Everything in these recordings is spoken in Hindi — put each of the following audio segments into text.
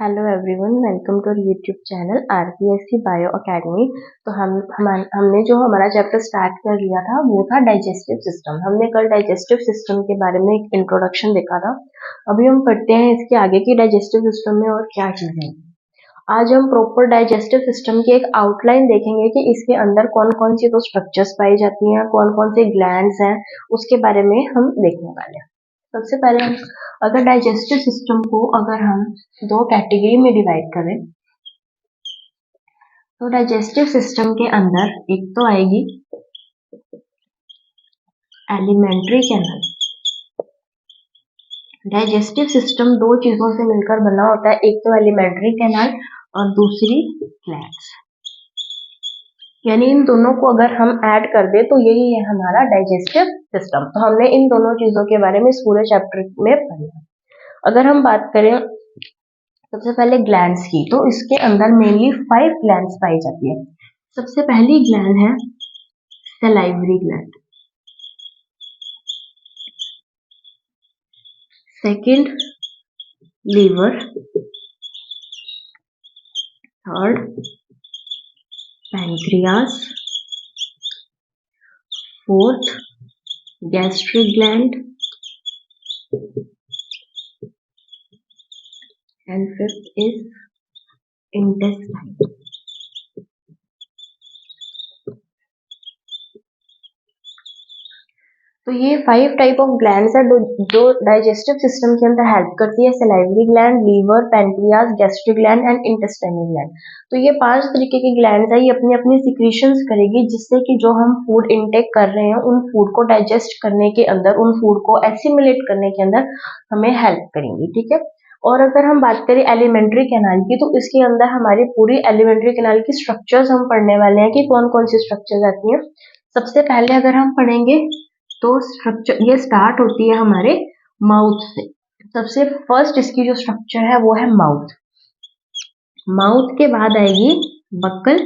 Hello everyone, welcome to YouTube channel RPSC bio academy. तो हमने जो हमारा चैप्टर स्टार्ट कर लिया था वो था डाइजेस्टिव सिस्टम। हमने कल डाइजेस्टिव सिस्टम के बारे में एक इंट्रोडक्शन देखा था। अभी हम पढ़ते हैं इसके आगे की डाइजेस्टिव सिस्टम में और क्या चीजें हैं। आज हम प्रॉपर डाइजेस्टिव सिस्टम की एक आउटलाइन देखेंगे कि इसके अंदर कौन कौन सी तो स्ट्रक्चर्स पाई जाती हैं, कौन कौन से ग्लैंड्स हैं, उसके बारे में हम देखने वाले हैं। सबसे पहले हम अगर डाइजेस्टिव सिस्टम को अगर हम दो कैटेगरी में डिवाइड करें तो डाइजेस्टिव सिस्टम के अंदर एक तो आएगी एलिमेंट्री कैनाल। डाइजेस्टिव सिस्टम दो चीजों से मिलकर बना होता है, एक तो एलिमेंट्री कैनाल और दूसरी ग्लैंड्स। यानी इन दोनों को अगर हम ऐड कर दे तो यही है हमारा डाइजेस्टिव सिस्टम। तो हमने इन दोनों चीजों के बारे में इस पूरे चैप्टर में पढ़ा। अगर हम बात करें सबसे पहले ग्लैंड्स की, तो इसके अंदर मेनली 5 ग्लैंड्स पाई जाती है। सबसे पहली ग्लैंड है salivary gland, second liver, third pancreas, fourth gastric gland and fifth is intestine. तो ये 5 टाइप ऑफ ग्लैंड्स है जो डाइजेस्टिव सिस्टम के अंदर हेल्प करती है। Salivary gland, liver, pancreas, gastric gland and intestinal gland. तो ये 5 तरीके की ग्लैंड्स है, ये अपनी अपनी सिक्रीशंस करेगी जिससे कि जो हम फूड इनटेक कर रहे हैं उन फूड को डाइजेस्ट करने के अंदर, उन फूड को एसिमिलेट करने के अंदर हमें हेल्प करेंगी। ठीक है। और अगर हम बात करें एलिमेंट्री कैनाल की, तो इसके अंदर हमारी पूरी एलिमेंट्री कैनाल की स्ट्रक्चर्स हम पढ़ने वाले हैं कि कौन कौन सी स्ट्रक्चर्स आती हैं। सबसे पहले अगर हम पढ़ेंगे तो स्ट्रक्चर ये स्टार्ट होती है हमारे माउथ से। सबसे फर्स्ट इसकी जो स्ट्रक्चर है वो है माउथ। माउथ के बाद आएगी बक्कल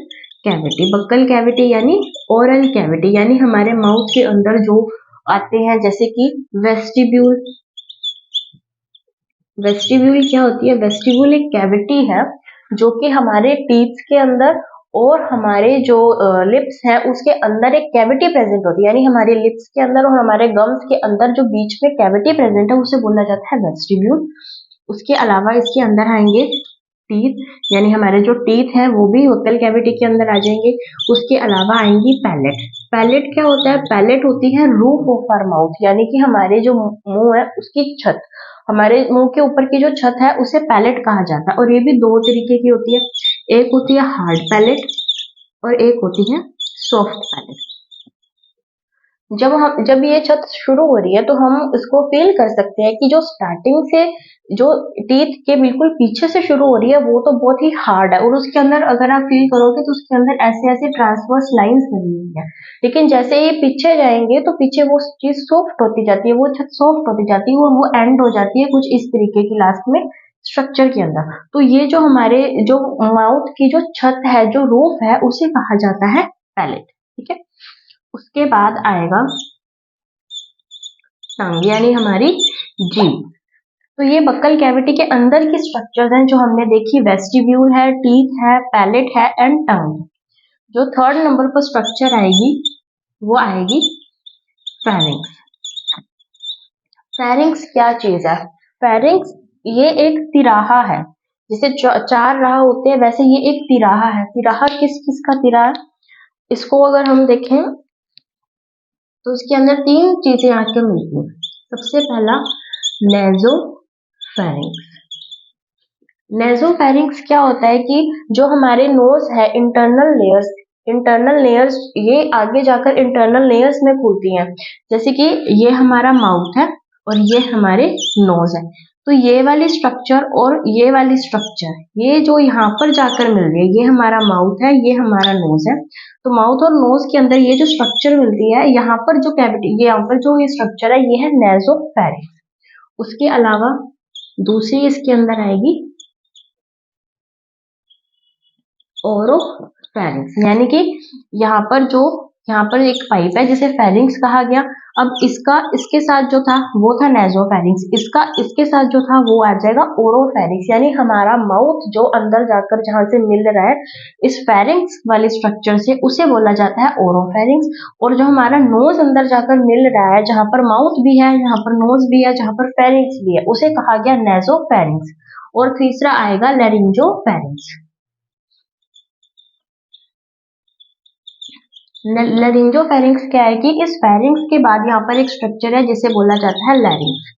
कैविटी। बक्कल कैविटी यानी ओरल कैविटी, यानी हमारे माउथ के अंदर जो आते हैं जैसे कि वेस्टिब्यूल। वेस्टिब्यूल क्या होती है? वेस्टिब्यूल एक कैविटी है जो कि हमारे टीथ के अंदर और हमारे जो लिप्स है उसके अंदर एक कैविटी प्रेजेंट होती है। यानी हमारे लिप्स के अंदर और हमारे गम्स के अंदर जो बीच में कैविटी प्रेजेंट है उसे बोला जाता है वेस्टिब्यूल। उसके अलावा इसके अंदर आएंगे टीथ, यानी हमारे जो टीथ है वो भी वोकल कैविटी के अंदर आ जाएंगे। उसके अलावा आएंगी पैलेट। पैलेट क्या होता है? पैलेट होती है रूफ ऑफ आवर माउथ, यानी कि हमारे जो मुंह है उसकी छत, हमारे मुंह के ऊपर की जो छत है उसे पैलेट कहा जाता है। और ये भी दो तरीके की होती है, एक होती है हार्ड पैलेट और एक होती है सॉफ्ट पैलेट। जब ये छत शुरू हो रही है तो हम इसको फील कर सकते हैं कि जो स्टार्टिंग से जो टीथ के बिल्कुल पीछे से शुरू हो रही है वो तो बहुत ही हार्ड है, और उसके अंदर अगर आप फील करोगे तो उसके अंदर ऐसे ऐसे ट्रांसवर्स लाइंस बनी हुई है। लेकिन जैसे ये पीछे जाएंगे तो पीछे वो चीज सॉफ्ट होती जाती है, वो छत सॉफ्ट होती जाती है और वो एंड हो जाती है कुछ इस तरीके की लास्ट में स्ट्रक्चर के अंदर। तो ये जो हमारे जो माउथ की जो छत है, जो रूफ है, उसे कहा जाता है पैलेट। ठीक है। उसके बाद आएगा टंग, यानी हमारी जीभ। तो ये बक्कल कैविटी के अंदर की स्ट्रक्चर्स हैं जो हमने देखी, वेस्टिब्यूल है, टीथ है, पैलेट है एंड टंग। जो थर्ड नंबर पर स्ट्रक्चर आएगी वो आएगी फेरिंग्स। फेरिंग्स क्या चीज है? फेरिंग्स ये एक तिराहा है, जैसे चार राह होते हैं वैसे ये एक तिराहा है। तिराहा किस किस का तिराहा? इसको अगर हम देखें तो इसके अंदर 3 चीजें आके मिलती हैं। सबसे पहला नेजोफेरिंग्स। नेजोफेरिंग्स क्या होता है कि जो हमारे नोज है, इंटरनल लेयर्स ये आगे जाकर इंटरनल लेयर्स में खुलती हैं। जैसे कि ये हमारा माउथ है और ये हमारे नोज है, तो ये वाली स्ट्रक्चर और ये वाली स्ट्रक्चर, ये जो यहाँ पर जाकर मिल रही है, ये हमारा माउथ है, ये हमारा नोज है। तो माउथ और नोज के अंदर ये जो स्ट्रक्चर मिलती है, यहाँ पर जो कैविटी, ये यहाँ पर जो ये स्ट्रक्चर है ये है नेजोफेरिंग्स। उसके अलावा दूसरी इसके अंदर आएगी ओरोफेरिंग्स, यानी कि यहाँ पर एक पाइप है जिसे फेरिंग्स कहा गया। अब इसका इसके साथ जो था वो था नेजोफेरिंक्स, इसका इसके साथ जो था वो आ जाएगा ओरोफेरिंक्स, यानी हमारा माउथ जो अंदर जाकर जहां से मिल रहा है इस फेरिंक्स वाले स्ट्रक्चर से उसे बोला जाता है ओरोफेरिंक्स। और जो हमारा नोज अंदर जाकर मिल रहा है जहां पर माउथ भी है, जहां पर नोज भी है, जहां पर फेरिंक्स भी है, उसे कहा गया नेजोफेरिंक्स। और तीसरा आएगा लैरिंजोफेरिंक्स। लैरिंजोफेरिंक्स क्या है कि इस फेरिंक्स के बाद यहाँ पर एक स्ट्रक्चर है जिसे बोला जाता है लैरिंक्स।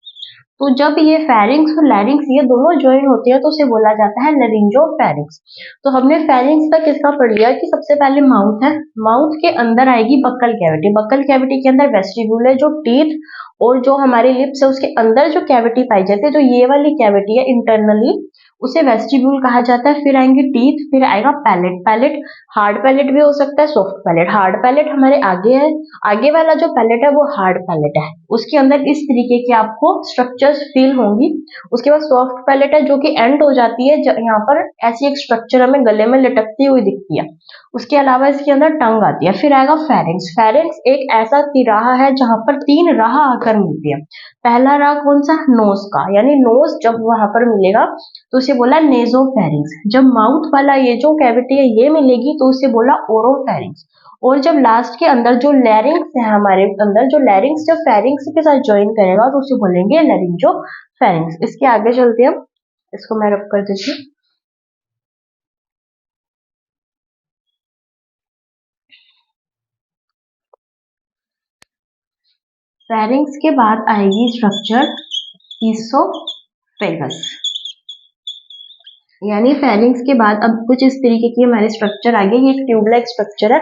तो जब ये फेरिंक्स और लैरिंक्स ये दोनों ज्वाइन होते हैं तो उसे बोला जाता है लैरिंजोफेरिंक्स। तो हमने फेरिंक्स तक इसका पढ़ लिया कि सबसे पहले माउथ है, माउथ के अंदर आएगी बक्कल कैविटी, बक्कल कैविटी के अंदर वेस्टिब्यूल है जो टीथ और जो हमारी लिप्स है उसके अंदर जो कैविटी पाई जाती है, जो ये वाली कैविटी है इंटरनली उसे वेस्टिब्यूल कहा जाता है। फिर आएंगे टीथ, फिर आएगा पैलेट, पैलेट हार्ड पैलेट भी हो सकता है, सॉफ्ट पैलेट। हार्ड पैलेट हमारे आगे है, आगे वाला जो पैलेट है वो हार्ड पैलेट है, उसके अंदर इस तरीके की आपको स्ट्रक्चर्स फील होंगी। उसके बाद सॉफ्ट पैलेट है जो कि एंड हो जाती है, यहाँ पर ऐसी एक स्ट्रक्चर हमें गले में लटकती हुई दिखती है। उसके अलावा इसके अंदर टंग आती है। फिर आएगा फेरिंक्स, फेरिंक्स एक ऐसा तिराहा है जहां पर 3 राह आकर मिलती है। पहला राह कौन सा, नोज का, यानी नोज जब वहां पर मिलेगा तो उसे बोला नेजोफेरिंक्स। जब माउथ वाला ये जो कैविटी है ये मिलेगी तो उसे बोला ओरोफेरिंक्स। और जब लास्ट के अंदर जो लैरिंक्स है हमारे अंदर, जो लैरिंक्स जब फेरिंक्स के साथ ज्वाइन करेगा तो उसे बोलेंगे लैरिंजोफेरिंक्स। इसके आगे चलते हैं, इसको मैं रब कर देती हूँ। फेरिंक्स के बाद आएगी स्ट्रक्चर ईसोफेगस, यानी फेरिंक्स के बाद अब कुछ इस तरीके की हमारी स्ट्रक्चर आ गई। ये एक ट्यूब लाइक स्ट्रक्चर है,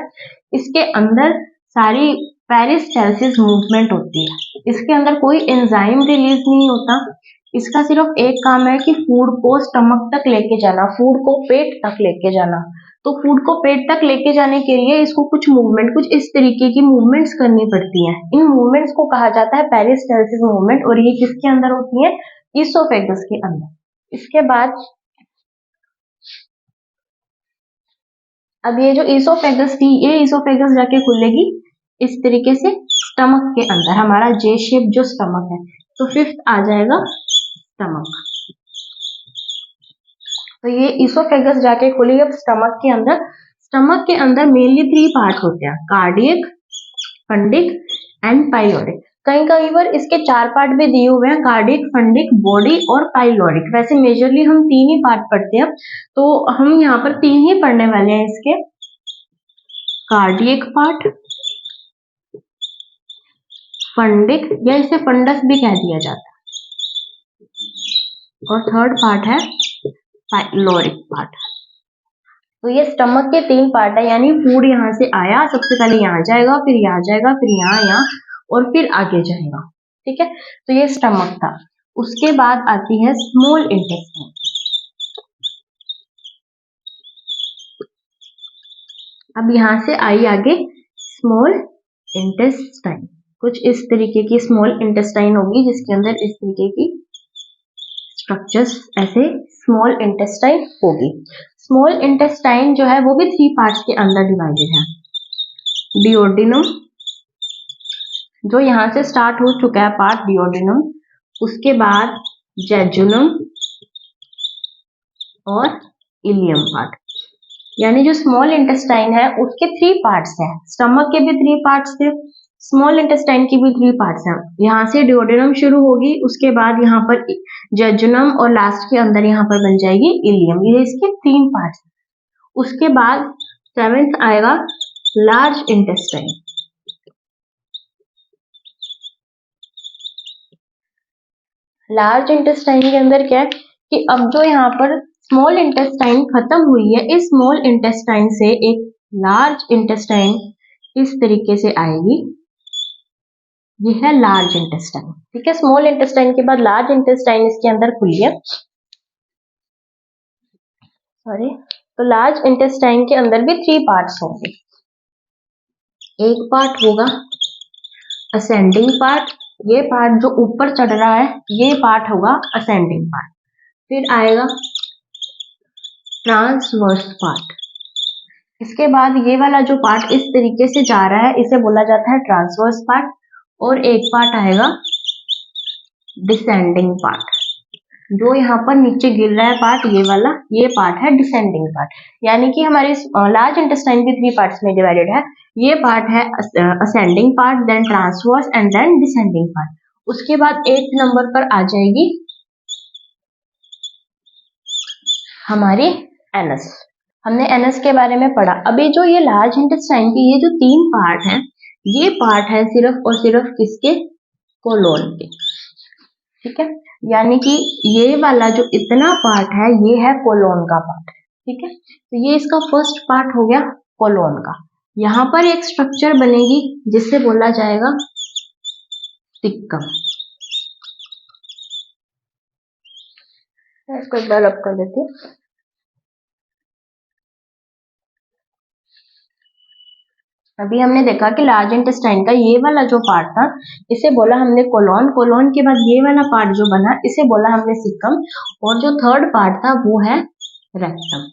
इसके अंदर सारी पेरिस्टाल्सिस मूवमेंट होती है, इसके अंदर कोई एंजाइम रिलीज नहीं होता, इसका सिर्फ एक काम है कि फूड को स्टमक तक लेके जाना, फूड को पेट तक लेके जाना। तो फूड को पेट तक लेके जाने के लिए इसको कुछ मूवमेंट, कुछ इस तरीके की मूवमेंट्स करनी पड़ती हैं। इन मूवमेंट्स को कहा जाता है पेरिस्टाल्सिस मूवमेंट, और ये किसके अंदर होती है, ईसोफेगस के अंदर। इसके बाद अब ये जो ईसोफेगस थी, ये ईसोफेगस जाके खुलेगी इस तरीके से स्टमक के अंदर, हमारा जे शेप जो स्टमक है। तो फिफ्थ आ जाएगा स्टमक। तो ये ईसोफेगस जाके खुली अब स्टमक के अंदर। स्टमक के अंदर मेनली 3 पार्ट होते हैं, कार्डियक, फंडिक एंड पाइलोरिक। कहीं कहीं पर इसके 4 पार्ट भी दिए हुए हैं, कार्डियक, फंडिक, बॉडी और पाइलोरिक। वैसे मेजरली हम 3 ही पार्ट पढ़ते हैं, तो हम यहाँ पर 3 ही पढ़ने वाले हैं इसके, कार्डियक पार्ट, फंडिक या इसे फंडस भी कह दिया जाता है, और थर्ड पार्ट है पाइलोरिक पार्ट। तो ये स्टमक के 3 पार्ट है, यानी फूड यहाँ से आया, सबसे पहले यहाँ जाएगा, फिर यहाँ जाएगा, फिर यहाँ और फिर आगे जाएगा। ठीक है, तो ये स्टमक था। उसके बाद आती है स्मॉल इंटेस्टाइन। अब यहाँ से आई आगे स्मॉल इंटेस्टाइन, कुछ इस तरीके की स्मॉल इंटेस्टाइन होगी जिसके अंदर इस तरीके की स्ट्रक्चर्स ऐसे स्मॉल इंटेस्टाइन होगी। स्मॉल इंटेस्टाइन जो है वो भी 3 पार्ट्स के अंदर डिवाइडेड है, डिओडिनम जो यहाँ से स्टार्ट हो चुका है पार्ट डिओडिनम, उसके बाद जेजुनम और इलियम पार्ट। यानी जो स्मॉल इंटेस्टाइन है उसके 3 पार्ट्स हैं, स्टमक के भी 3 पार्ट्स थे, स्मॉल इंटेस्टाइन की भी 3 पार्ट्स हैं। यहाँ से डिओडिनम शुरू होगी, उसके बाद यहाँ पर जेजुनम और लास्ट के अंदर यहाँ पर बन जाएगी इलियम। ये इसके 3 पार्ट्स। उसके बाद 7th आएगा लार्ज इंटेस्टाइन। लार्ज इंटेस्टाइन के अंदर क्या है कि अब जो यहाँ पर स्मॉल इंटेस्टाइन खत्म हुई है, इस स्मॉल इंटेस्टाइन से एक लार्ज इंटेस्टाइन इस तरीके से आएगी, ये है लार्ज इंटेस्टाइन। ठीक है, स्मॉल इंटेस्टाइन के बाद लार्ज इंटेस्टाइन इसके अंदर खुली है। सॉरी, तो लार्ज इंटेस्टाइन के अंदर भी 3 पार्ट्स होंगे। एक पार्ट होगा असेंडिंग पार्ट, ये पार्ट जो ऊपर चढ़ रहा है ये पार्ट होगा असेंडिंग पार्ट। फिर आएगा ट्रांसवर्स पार्ट, इसके बाद ये वाला जो पार्ट इस तरीके से जा रहा है इसे बोला जाता है ट्रांसवर्स पार्ट। और एक पार्ट आएगा डिसेंडिंग पार्ट। जो यहाँ पर नीचे गिर रहा है पार्ट, ये वाला, ये पार्ट है डिसेंडिंग पार्ट। यानी कि हमारे लार्ज इंटेस्टाइन की 3 पार्ट्स में डिवाइडेड है। ये पार्ट है ascending part, then transverse and then descending part. उसके बाद 8th नंबर पर आ जाएगी हमारी एनस। हमने एनस के बारे में पढ़ा। अभी जो ये लार्ज इंटेस्टाइन की ये जो 3 पार्ट है, ये पार्ट है सिर्फ और सिर्फ किसके? कोलोन के। ठीक है, यानी कि ये वाला जो इतना पार्ट है ये है कोलोन का पार्ट। ठीक है, तो ये इसका फर्स्ट पार्ट हो गया कोलोन का। यहाँ पर एक स्ट्रक्चर बनेगी जिससे बोला जाएगा सिक्कम। इसको एक बार रब कर देती हूँ। अभी हमने देखा कि लार्ज इंटेस्टाइन का ये वाला जो पार्ट था इसे बोला हमने कोलोन। कोलोन के बाद ये वाला पार्ट जो बना इसे बोला हमने सिक्कम। और जो थर्ड पार्ट था वो है रेक्टम।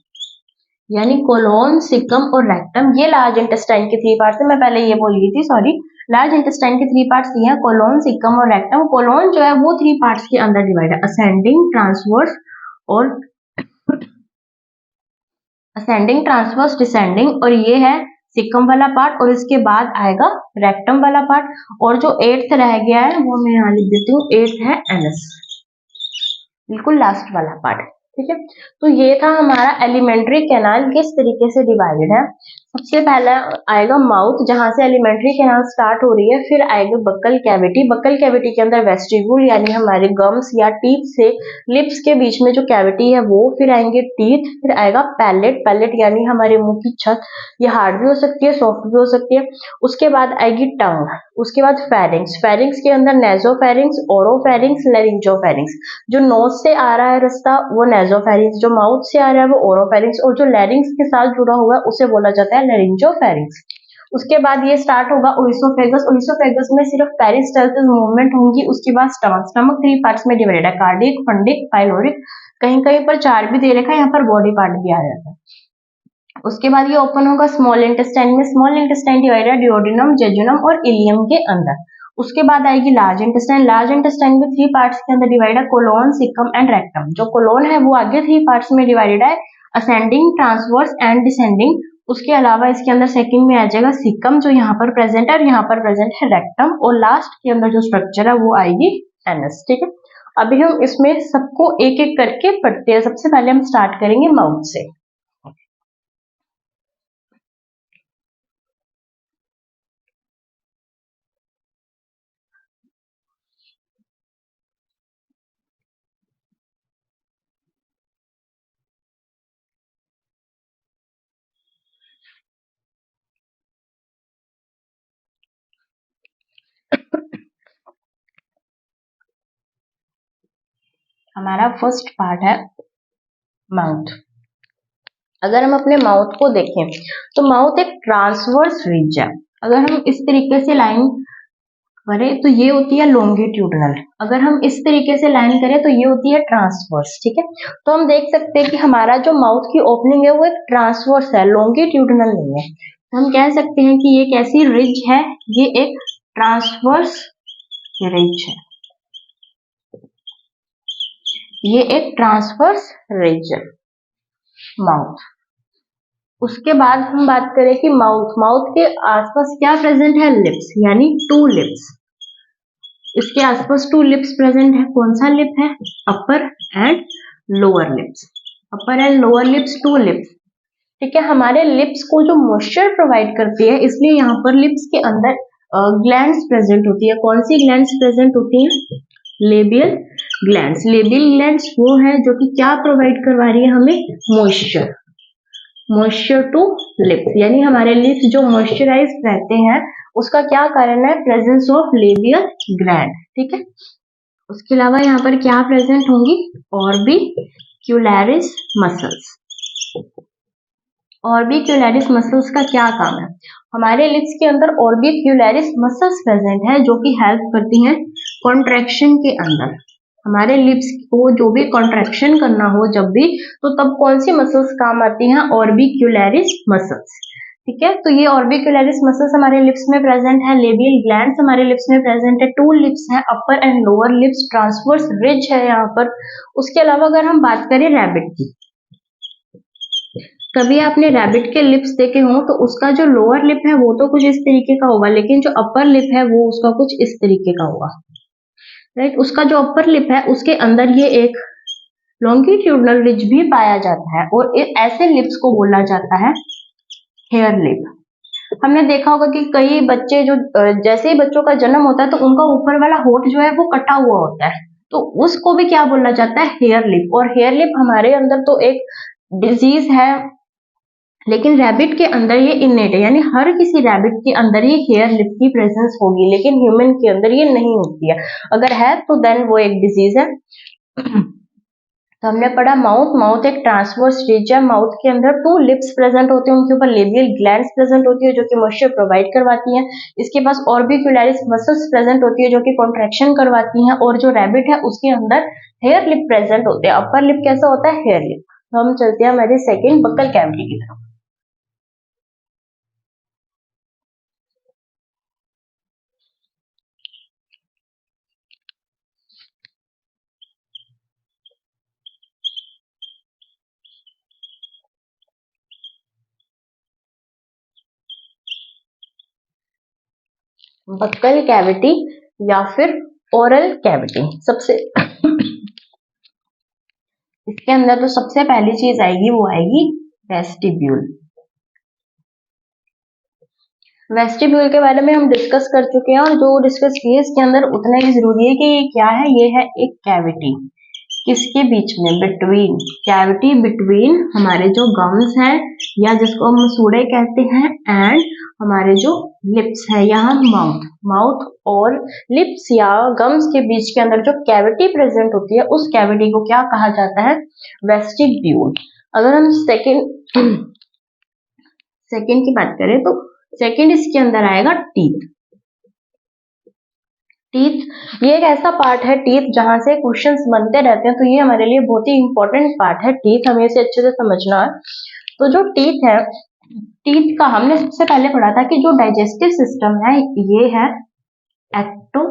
यानी कोलोन, सिक्कम और रेक्टम, ये लार्ज इंटेस्टाइन के 3 पार्ट्स है। मैं पहले ये बोल गई थी, सॉरी। लार्ज इंटेस्टाइन के 3 पार्ट्स ये हैं, कोलोन, सिक्कम और रेक्टम। कोलोन जो है वो 3 पार्ट्स के अंदर डिवाइड है, असेंडिंग, ट्रांसवर्स और असेंडिंग, ट्रांसवर्स, डिसेंडिंग। और ये है सिक्कम वाला पार्ट और इसके बाद आएगा रेक्टम वाला पार्ट। और जो 8th रह गया है वो मैं यहाँ लिख देती हूँ, 8th है एनस, बिल्कुल लास्ट वाला पार्ट। ठीक है, तो ये था हमारा एलिमेंट्री कैनाल किस तरीके से डिवाइडेड है। सबसे पहला आएगा माउथ, जहां से एलिमेंट्री कैनाल स्टार्ट हो रही है। फिर आएगा बक्कल कैविटी। बक्कल कैविटी के अंदर वेस्टिब्यूल यानी हमारे गम्स या टीथ से लिप्स के बीच में जो कैविटी है वो। फिर आएंगे टीथ। फिर आएगा पैलेट। पैलेट यानी हमारे मुंह की छत, ये हार्ड भी हो सकती है, सॉफ्ट भी हो सकती है। उसके बाद आएगी टंग। उसके बाद फेरिंग्स। फेरिंग्स के अंदर नेजोफेरिंग्स, ओरोफेरिंग्स, लैरिंजोफेरिंग्स। जो नोज से आ रहा है रास्ता वो नेजोफेरिंग्स, जो माउथ से आ रहा है वो ओरोफेरिंग्स, और जो लैरिंग्स के साथ जुड़ा हुआ है उसे बोला जाता है लैरिंजोफेरिंग्स। उसके बाद ये स्टार्ट होगा ओइसोफेगस। ओइसोफेगस में सिर्फ पेरिस्टाल्टिस मूवमेंट होंगी। उसके बाद स्टमक। स्टमक 3 पार्ट्स में डिवाइडेड है, कार्डियक, फंडिक, पाइलोरिक। कहीं कहीं पर 4 भी दे रखा है, यहाँ पर बॉडी पार्ट भी आ जाता है। उसके बाद ये ओपन होगा स्मॉल इंटेस्टाइन में। Small intestine divided duodenum, jejunum और इलियम के अंदर। उसके बाद आएगी लार्ज इंटेस्टाइन। लार्ज इंटेस्टाइन में 3 पार्ट्स के अंदर डिवाइड है, कोलोन, सिक्कम एंड रेक्टम। जो कोलोन है वो आगे 3 पार्ट्स में डिवाइडेड है, असेंडिंग, ट्रांसवर्स एंड डिसेंडिंग। उसके अलावा इसके अंदर सेकंड में आ जाएगा सिक्कम, जो यहाँ पर प्रेजेंट है, और यहाँ पर प्रेजेंट है रेक्टम। और लास्ट के अंदर जो स्ट्रक्चर है वो आएगी एनस। ठीक है, अभी हम इसमें सबको एक एक करके पढ़ते हैं। सबसे पहले हम स्टार्ट करेंगे माउथ से। हमारा फर्स्ट पार्ट है माउथ। अगर हम अपने माउथ को देखें तो माउथ एक ट्रांसवर्स रिज है। अगर हम इस तरीके से लाइन करें तो ये होती है लॉन्गिट्यूडनल। अगर हम इस तरीके से लाइन करें तो ये होती है ट्रांसवर्स। ठीक है, तो हम देख सकते हैं कि हमारा जो माउथ की ओपनिंग है वो एक ट्रांसवर्स है, लॉन्गिट्यूडनल नहीं है। तो हम कह सकते हैं कि ये कैसी रिज है, ये एक ट्रांसवर्स रिज है। ये एक ट्रांसवर्स रिज है माउथ। उसके बाद हम बात करें कि माउथ के आसपास क्या प्रेजेंट है, लिप्स, यानी 2 लिप्स। इसके आसपास 2 लिप्स प्रेजेंट है। कौन सा लिप है, upper and lower lips. Upper and lower lips, 2 lips. ठीक है, हमारे लिप्स को जो मॉइस्चर प्रोवाइड करती है, इसलिए यहाँ पर लिप्स के अंदर ग्लैंड्स प्रेजेंट होती है। कौन सी ग्लैंड्स प्रेजेंट होती है, लेबियल ग्लैंड्स। लेबियल ग्लैंड्स वो है जो कि क्या प्रोवाइड करवा रही है हमें, मॉइस्चर, मॉइस्चर टू लिप्स। यानी हमारे लिप्स जो मॉइस्चराइज रहते हैं उसका क्या कारण है, प्रेजेंस ऑफ लेबियल ग्लैंड। ठीक है, उसके अलावा यहाँ पर क्या प्रेजेंट होंगी, ऑर्बिक्यूलरिस मसल्स। ऑर्बिक्यूलरिस मसल्स का क्या काम है, हमारे लिप्स के अंदर ऑर्बिक्यूलरिस मसल्स प्रेजेंट है जो कि हेल्प करती हैं कॉन्ट्रैक्शन के अंदर। हमारे लिप्स को जो भी कॉन्ट्रैक्शन करना हो जब भी, तो तब कौन सी मसल्स काम आती हैं, ऑर्बिक्यूलरिस मसल्स। ठीक है। तो ये ऑर्बिक्युलरिस मसल्स हमारे लिप्स में प्रेजेंट है, लेबियल ग्लैंड्स हमारे लिप्स में प्रेजेंट है, टू लिप्स है, upper and lower lips, transverse ridge है यहाँ पर। उसके अलावा अगर हम बात करें रैबिट की, कभी आपने रैबिट के लिप्स देखे हो तो उसका जो लोअर लिप है वो तो कुछ इस तरीके का होगा, लेकिन जो अपर लिप है वो उसका कुछ इस तरीके का होगा, राइट। उसका जो अपर लिप है उसके अंदर ये एक लॉन्गिट्यूडनल रिज भी पाया जाता है, और ऐसे लिप्स को बोला जाता है हेयर लिप। हमने देखा होगा कि कई बच्चे जो जैसे ही बच्चों का जन्म होता है तो उनका ऊपर वाला होठ जो है वो कटा हुआ होता है, तो उसको भी क्या बोला जाता है, हेयर लिप। और हेयर लिप हमारे अंदर तो एक डिजीज है, लेकिन रैबिट के अंदर ये इनेट है, यानी हर किसी रैबिट के अंदर ये हेयर लिप की प्रेजेंस होगी, लेकिन ह्यूमन के अंदर ये नहीं होती है। अगर है तो देन वो एक डिजीज है। तो हमने पढ़ा माउथ, माउथ एक ट्रांसवर्स रिज है, माउथ के अंदर टू लिप्स प्रेजेंट होते हैं, उनके ऊपर लेबियल ग्लैंड्स प्रेजेंट होती है जो कि मॉइस्चर प्रोवाइड करवाती हैं। इसके पास ऑर्बिक्युलरिस मसल्स प्रेजेंट होती है जो कि कॉन्ट्रैक्शन करवाती हैं, और जो रैबिट है उसके अंदर हेयर लिप प्रेजेंट होते हैं। अपर लिप कैसा होता है, हेयर लिप। तो हम चलते हैं हमारी सेकेंड बक्कल कैविटी की तरफ। बक्कल कैविटी या फिर ओरल कैविटी, सबसे इसके अंदर तो सबसे पहली चीज आएगी वो आएगी वेस्टिब्यूल। वेस्टिब्यूल के बारे में हम डिस्कस कर चुके हैं, और जो डिस्कस किए इसके अंदर उतना ही जरूरी है कि ये क्या है, ये है एक कैविटी। किसके बीच में, बिटवीन, कैविटी बिटवीन हमारे जो गम्स हैं या जिसको हम सूड़े कहते हैं, एंड हमारे जो लिप्स है, यहाँ माउथ, माउथ और लिप्स या गम्स के बीच के अंदर जो कैविटी प्रेजेंट होती है उस कैविटी को क्या कहा जाता है, वेस्टिब्यूल। अगर हम सेकेंड की बात करें तो सेकेंड इसके अंदर आएगा टीथ। टीथ ये एक ऐसा पार्ट है, टीथ जहां से क्वेश्चंस बनते रहते हैं, तो ये हमारे लिए बहुत ही इंपॉर्टेंट पार्ट है, टीथ हमें इसे अच्छे से समझना है। तो जो टीथ है, टीथ का हमने सबसे पहले पढ़ा था कि जो डाइजेस्टिव सिस्टम है ये है एक्टो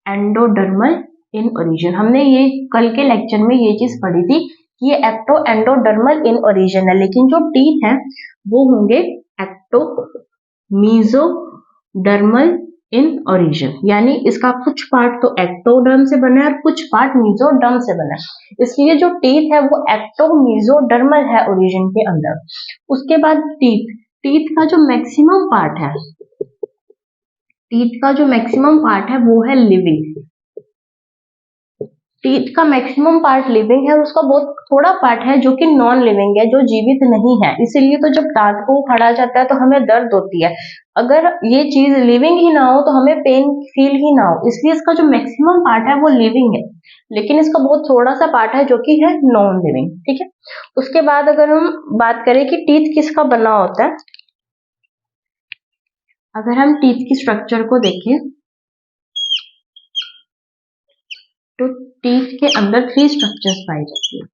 एंडोडर्मल इन ओरिजिन। हमने ये कल के लेक्चर में ये चीज पढ़ी थी कि ये एक्टो एंडोडर्मल इन ओरिजिन है, लेकिन जो टीथ है वो होंगे एक्टो मीजोडर्मल इन ओरिजिन, यानी इसका कुछ पार्ट तो एक्टोडर्म से बना है और कुछ पार्ट मीजोडर्म से बना है, इसलिए जो टीथ है वो एक्टो मीजोडर्मल है ओरिजिन के अंदर। उसके बाद टीथ का जो मैक्सिमम पार्ट है, टीथ का जो मैक्सिमम पार्ट है वो है लिविंग। टीथ का मैक्सिमम पार्ट लिविंग है, उसका बहुत थोड़ा पार्ट है जो कि नॉन लिविंग है, जो जीवित नहीं है। इसीलिए तो जब दांत को उखाड़ा जाता है तो हमें दर्द होती है, अगर ये चीज लिविंग ही ना हो तो हमें पेन फील ही ना हो। इसलिए इसका जो मैक्सिमम पार्ट है वो लिविंग है, लेकिन इसका बहुत थोड़ा सा पार्ट है जो कि है नॉन लिविंग, ठीक है। उसके बाद अगर हम बात करें कि टीथ किसका बना होता है, अगर हम टीथ की स्ट्रक्चर को देखें तो टीथ के अंदर 3 स्ट्रक्चर्स पाई जाती है।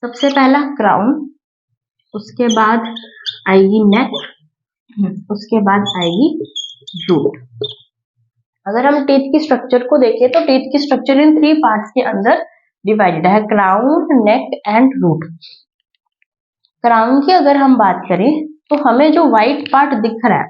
सबसे पहला क्राउन, उसके बाद आएगी नेक, उसके बाद आएगी रूट। अगर हम टीथ की स्ट्रक्चर को देखें तो टीथ की स्ट्रक्चर इन 3 पार्ट्स के अंदर डिवाइडेड है, crown, neck and root. Crown की अगर हम बात करें तो हमें जो व्हाइट पार्ट दिख रहा है,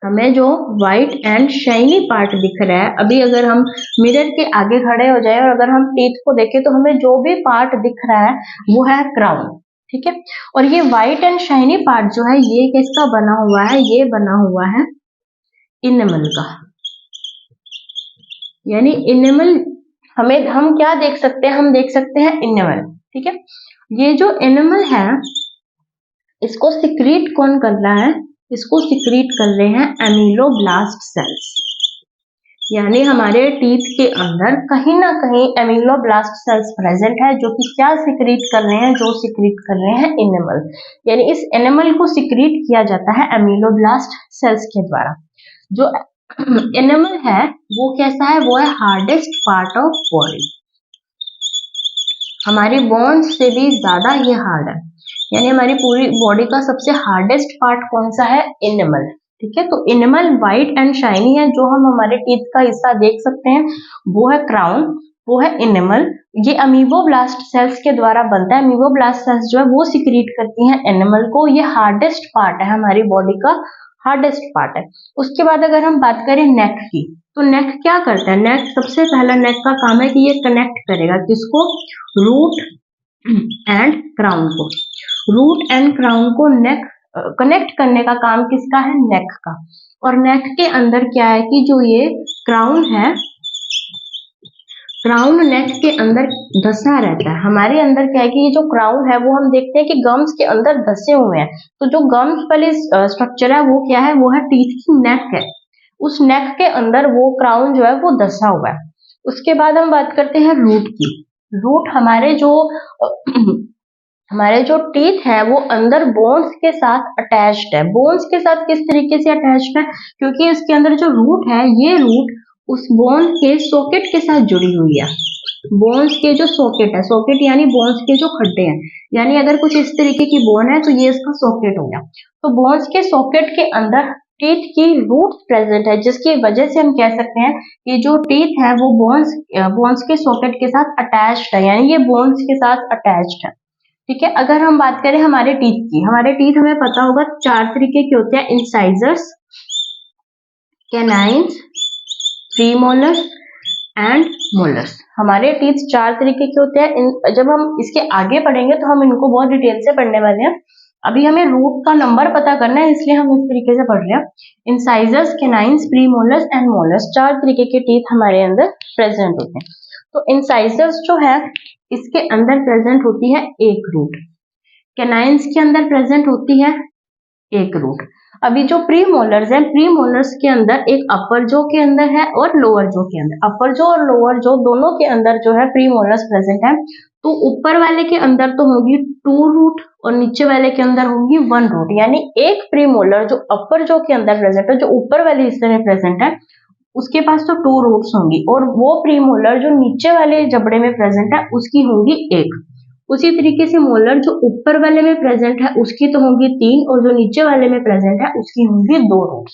हमें जो व्हाइट एंड शाइनी पार्ट दिख रहा है, अभी अगर हम मिरर के आगे खड़े हो जाए और अगर हम टीथ को देखें तो हमें जो भी पार्ट दिख रहा है वो है क्राउन, ठीक है। और ये व्हाइट एंड शाइनी पार्ट जो है ये किसका बना हुआ है, ये बना हुआ है इनेमल का, यानी इनेमल हम क्या देख सकते हैं, हम देख सकते हैं इनेमल, ठीक है। ये जो इनेमल है इसको सिक्रीट कौन कर रहा है, इसको सिक्रीट कर रहे हैं एमिलोब्लास्ट सेल्स, यानी हमारे टीथ के अंदर कहीं ना कहीं एमिलोब्लास्ट सेल्स प्रेजेंट है जो कि क्या सिक्रीट कर रहे हैं, जो सिक्रीट कर रहे हैं इनेमल, यानी इस एनिमल को सिक्रीट किया जाता है एमिलोब्लास्ट सेल्स के द्वारा। जो एनिमल है वो कैसा है, वो है हार्डेस्ट पार्ट ऑफ बॉडी, हमारी बोन्स से भी ज्यादा ये हार्ड है, यानी हमारी पूरी बॉडी का सबसे हार्डेस्ट पार्ट कौन सा है? एनिमल। ठीक है, तो एनिमल वाइट एंड शाइनी है, जो हम हमारे टीथ का हिस्सा देख सकते हैं वो है क्राउन, वो है एनिमल। ये अमीबोब्लास्ट सेल्स के द्वारा बनता है, अमीबोब्लास्ट सेल्स जो है वो सिक्रीट करती हैं एनिमल को। ये हार्डेस्ट पार्ट है हमारी बॉडी का, हार्डेस्ट पार्ट है। उसके बाद अगर हम बात करें नेक की, तो नेक क्या करता है? नेक सबसे पहला नेक का काम है कि ये कनेक्ट करेगा किसको? रूट एंड क्राउन को। रूट एंड क्राउन को नेक कनेक्ट करने का काम किसका है? नेक का। और नेक के अंदर क्या है कि जो ये क्राउन है, क्राउन नेक के अंदर धंसा रहता है। हमारे अंदर क्या है कि ये जो क्राउन है वो हम देखते हैं कि गम्स के अंदर धंसे हुए हैं। तो जो गम्स वाली स्ट्रक्चर है वो क्या है? वो है टीथ की नेक है। उस नेक के अंदर वो क्राउन जो है वो धंसा हुआ है। उसके बाद हम बात करते हैं रूट की। रूट हमारे जो टीथ है वो अंदर बोन्स के साथ अटैच्ड है। बोन्स के साथ किस तरीके से अटैच्ड है? क्योंकि इसके अंदर जो रूट है, ये रूट उस बोन के सॉकेट के साथ जुड़ी हुई है। बोन्स के जो सॉकेट है, सॉकेट यानी बोन्स के जो खड्डे हैं, यानी अगर कुछ इस तरीके की बोन है तो ये इसका सॉकेट हो गया। तो बोन्स के सॉकेट के अंदर टीथ की रूट प्रेजेंट है, जिसकी वजह से हम कह सकते हैं कि जो टीथ है वो बोन्स के सॉकेट के साथ अटैच्ड है, यानी ये बोन्स के साथ अटैच्ड है। ठीक है, अगर हम बात करें हमारे टीथ की, हमारे टीथ हमें पता होगा 4 तरीके के होते हैं: incisors, canines, premolars and molars. हमारे टीथ 4 तरीके के होते हैं। जब हम इसके आगे पढ़ेंगे तो हम इनको बहुत डिटेल से पढ़ने वाले हैं। अभी हमें रूट का नंबर पता करना है, इसलिए हम इस तरीके से पढ़ रहे हैं। Incisors, canines, premolars and molars, 4 तरीके के टीथ हमारे अंदर प्रेजेंट होते हैं। तो इंसाइजर्स जो है इसके अंदर प्रेजेंट होती है एक रूट, कैनाइन्स के अंदर प्रेजेंट होती है एक रूट। अभी जो प्रीमोलर्स है, प्रीमोलर्स के अंदर एक अपर जो के अंदर है और लोअर जो के अंदर, अपर जो और लोअर जो दोनों के अंदर जो है प्रीमोलर्स प्रेजेंट है। तो ऊपर वाले के अंदर तो होगी 2 रूट और नीचे वाले के अंदर होगी 1 रूट, यानी एक प्रीमोलर जो अपर जो के अंदर प्रेजेंट है, जो ऊपर वाले हिस्से में प्रेजेंट है, उसके पास तो 2 रूट्स होंगी, और वो प्रीमोलर जो नीचे वाले जबड़े में प्रेजेंट है उसकी होंगी 1। उसी तरीके से मोलर जो ऊपर वाले में प्रेजेंट है उसकी तो होंगी 3, और जो नीचे वाले में प्रेजेंट है उसकी होंगी 2 रूट्स।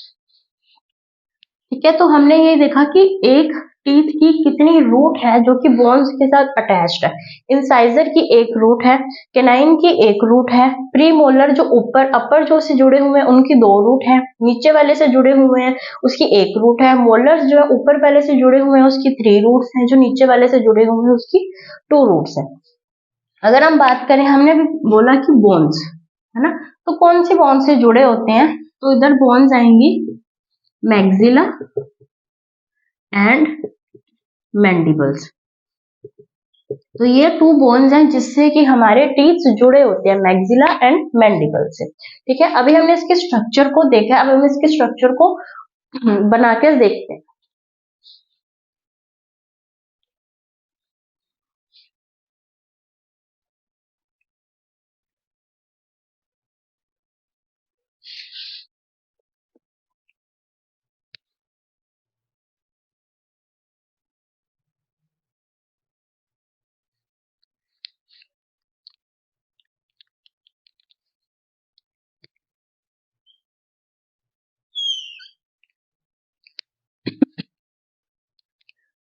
ठीक है, तो हमने ये देखा कि एक टीथ की कितनी रूट है जो कि बोन्स के साथ अटैच्ड है। इंसाइजर की 1 रूट है, कैनाइन की 1 रूट है, प्रीमोलर जो ऊपर अपर जो से जुड़े हुए हैं उनकी 2 रूट है, नीचे वाले से जुड़े हुए हैं उसकी 1 रूट है, मोलर्स जो है ऊपर वाले से जुड़े हुए हैं उसकी 3 रूट्स हैं, जो नीचे वाले से जुड़े हुए हैं उसकी 2 रूट्स है। अगर हम बात करें, हमने भी बोला कि बोन्स है ना, तो कौन सी बोन से जुड़े होते हैं? तो इधर बोन्स आएंगी मैक्सिला एंड मैंडिबल्स। तो ये 2 बोन्स हैं जिससे कि हमारे टीथ जुड़े होते हैं, मैक्सिला एंड मैंडिबल से। ठीक है, अभी हमने इसके स्ट्रक्चर को देखा, अब हम इसके स्ट्रक्चर को बनाकर देखते हैं।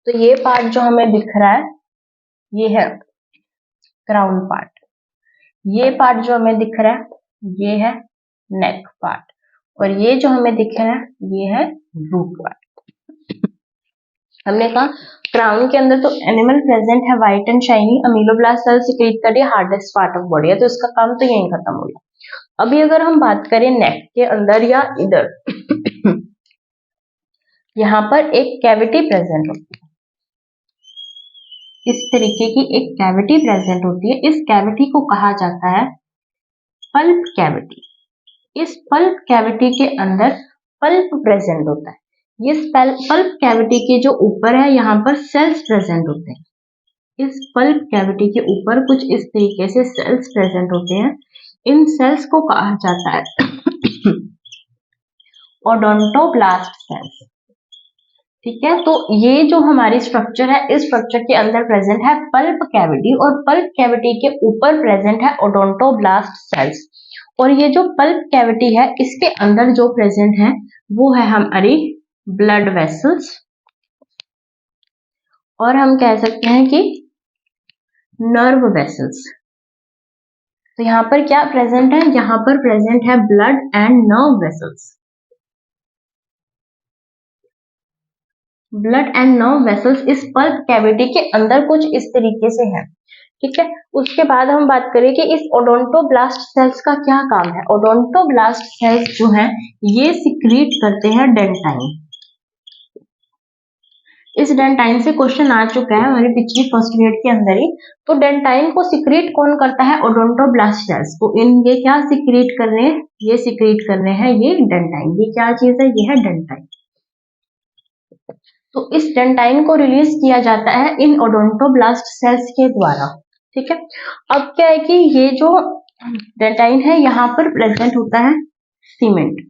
तो ये पार्ट जो हमें दिख रहा है ये है क्राउन पार्ट, ये पार्ट जो हमें दिख रहा है ये है नेक पार्ट, और ये जो हमें दिख रहा है ये है रूट पार्ट। हमने कहा क्राउन के अंदर तो एनिमल प्रेजेंट है white and shiny, ameloblast cell secrete कर रही है, हार्डेस्ट पार्ट ऑफ बॉडी है, तो इसका काम तो यहीं खत्म हो गया। अभी अगर हम बात करें नेक के अंदर या इधर यहाँ पर एक कैविटी प्रेजेंट होती है, इस तरीके की एक कैविटी प्रेजेंट होती है। इस कैविटी को कहा जाता है पल्प कैविटी। इस पल्प कैविटी के अंदर पल्प प्रेजेंट होता है। ये पल्प कैविटी के जो ऊपर है यहाँ पर सेल्स प्रेजेंट होते हैं। इस पल्प कैविटी के ऊपर कुछ इस तरीके से सेल्स प्रेजेंट होते हैं। इन सेल्स को कहा जाता है ओडोंटोब्लास्ट सेल्स। ठीक है, तो ये जो हमारी स्ट्रक्चर है, इस स्ट्रक्चर के अंदर प्रेजेंट है पल्प कैविटी, और पल्प कैविटी के ऊपर प्रेजेंट है ओडोंटोब्लास्ट सेल्स। और ये जो पल्प कैविटी है, इसके अंदर जो प्रेजेंट है वो है हमारी ब्लड वेसल्स, और हम कह सकते हैं कि नर्व वेसल्स। तो यहाँ पर क्या प्रेजेंट है, यहाँ पर प्रेजेंट है blood and nerve vessels. Blood and nerve vessels इस पल्प कैविटी के अंदर कुछ इस तरीके से है। ठीक है, उसके बाद हम बात करें कि इस ओडोंटोब्लास्ट सेल्स का क्या काम है। ओडोंटोब्लास्ट सेल्स जो है ये सिक्रीट करते हैं डेंटाइन। इस डेंटाइन से क्वेश्चन आ चुका है हमारी पिछली फर्स्ट ग्रेड के अंदर ही। तो डेंटाइन को सिक्रीट कौन करता है, ओडोंटोब्लास्ट सेल्स। तो इन ये क्या सिक्रीट कर रहे हैं, ये सिक्रीट कर रहे हैं ये डेंटाइन। ये क्या चीज है, ये है डेंटाइन। तो इस डेंटाइन को रिलीज किया जाता है इन ओडोंटोब्लास्ट सेल्स के द्वारा। ठीक है, अब क्या है कि ये जो डेंटाइन है यहाँ पर प्रेजेंट होता है सीमेंट।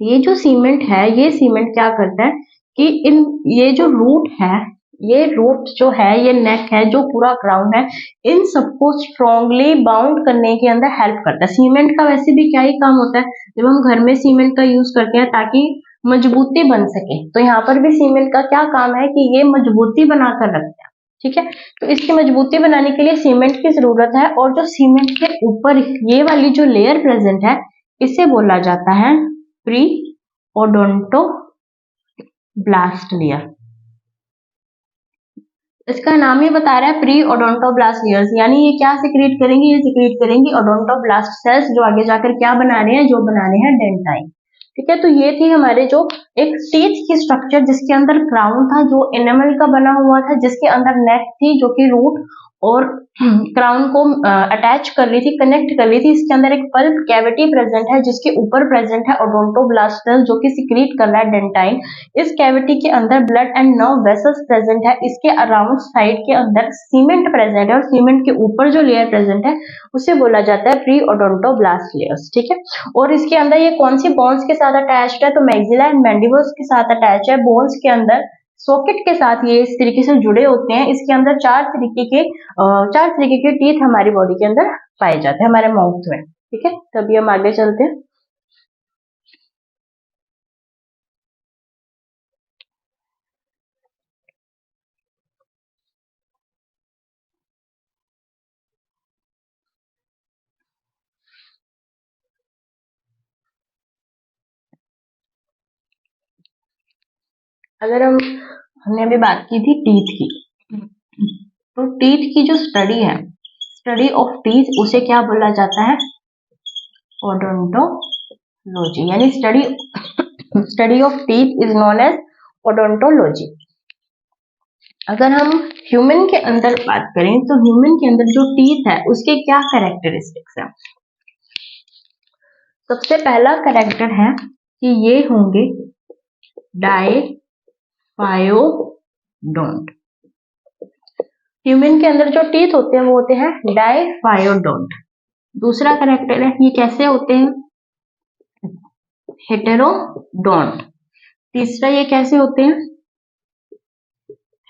ये जो सीमेंट है, ये सीमेंट क्या करता है कि इन ये जो रूट है, ये रूट जो है, ये नेक है, जो पूरा क्राउन है, इन सबको स्ट्रॉन्गली बाउंड करने के अंदर हेल्प करता है। सीमेंट का वैसे भी क्या ही काम होता है, जब हम घर में सीमेंट का यूज करते हैं ताकि मजबूती बन सके, तो यहाँ पर भी सीमेंट का क्या काम है कि ये मजबूती बनाकर रखता है। ठीक है, तो इसकी मजबूती बनाने के लिए सीमेंट की जरूरत है। और जो सीमेंट के ऊपर ये वाली जो लेयर प्रेजेंट है, इसे बोला जाता है प्री ओडोंटोब्लास्ट लेयर। इसका नाम ही बता रहा है प्री ओडोंटोब्लास्ट लेयर्स, यानी ये क्या सिक्रीट करेंगी, ये सिक्रीट करेंगी ओडोंटोब्लास्ट सेल्स, जो आगे जाकर क्या बना रहे हैं, जो बना रहे हैं डेंटाइन। ठीक है, तो ये थी हमारे जो एक टीथ की स्ट्रक्चर, जिसके अंदर क्राउन था जो एनिमल का बना हुआ था, जिसके अंदर नेक थी जो कि रूट और क्राउन को अटैच कर रही थी, कनेक्ट कर रही थी। इसके अंदर एक पल्प कैविटी प्रेजेंट है, जिसके ऊपर प्रेजेंट है ओडोंटोब्लास्ट सेल जो कि सिक्रीट कर रहा है डेंटाइन। इस कैविटी के अंदर blood and nerve vessels present है। इसके अराउंड साइड के अंदर सीमेंट प्रेजेंट है, और सीमेंट के ऊपर जो लेयर प्रेजेंट है उसे बोला जाता है प्री ओडोंटोब्लास्ट लेयर्स। ठीक है, और इसके अंदर ये कौन सी बोन्स के साथ अटैच्ड है, तो मैक्सिला एंड मैंडिबल्स के साथ अटैच है। बोन्स के अंदर सॉकेट के साथ ये इस तरीके से जुड़े होते हैं। इसके अंदर चार तरीके के टीथ हमारी बॉडी के अंदर पाए जाते हैं, हमारे माउथ में। ठीक है, तो अभी हम आगे चलते हैं। अगर हमने अभी बात की थी टीथ की, तो टीथ की जो स्टडी है, स्टडी ऑफ टीथ, उसे क्या बोला जाता है, ओडोंटोलॉजी। यानी study of teeth is known as odontology. अगर हम ह्यूमन के अंदर बात करें, तो ह्यूमन के अंदर जो टीथ है उसके क्या कैरेक्टरिस्टिक्स है। सबसे पहला कैरेक्टर है कि ये होंगे डायफायोडोंट। ह्यूमन के अंदर जो टीथ होते हैं वो होते हैं डायफायोडोंट। दूसरा कैरेक्टर है, ये कैसे होते हैं, हेटेरोडोंट। तीसरा, ये कैसे होते हैं,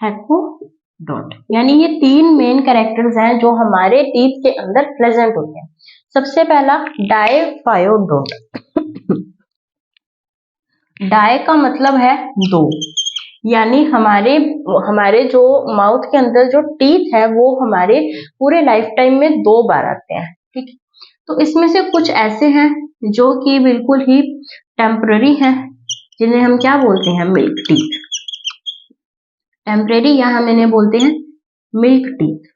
हेकोडोंट। यानी ये तीन मेन कैरेक्टर्स हैं जो हमारे टीथ के अंदर प्रेजेंट होते हैं। सबसे पहला डायफायोडोंट। डाय का मतलब है दो, यानी हमारे जो माउथ के अंदर जो टीथ है वो हमारे पूरे लाइफ टाइम में 2 बार आते हैं। ठीक, तो इसमें से कुछ ऐसे हैं जो कि बिल्कुल ही टेम्पररी हैं, जिन्हें हम क्या बोलते हैं, मिल्क टीथ। टेम्पररी या हम इन्हें बोलते हैं मिल्क टीथ,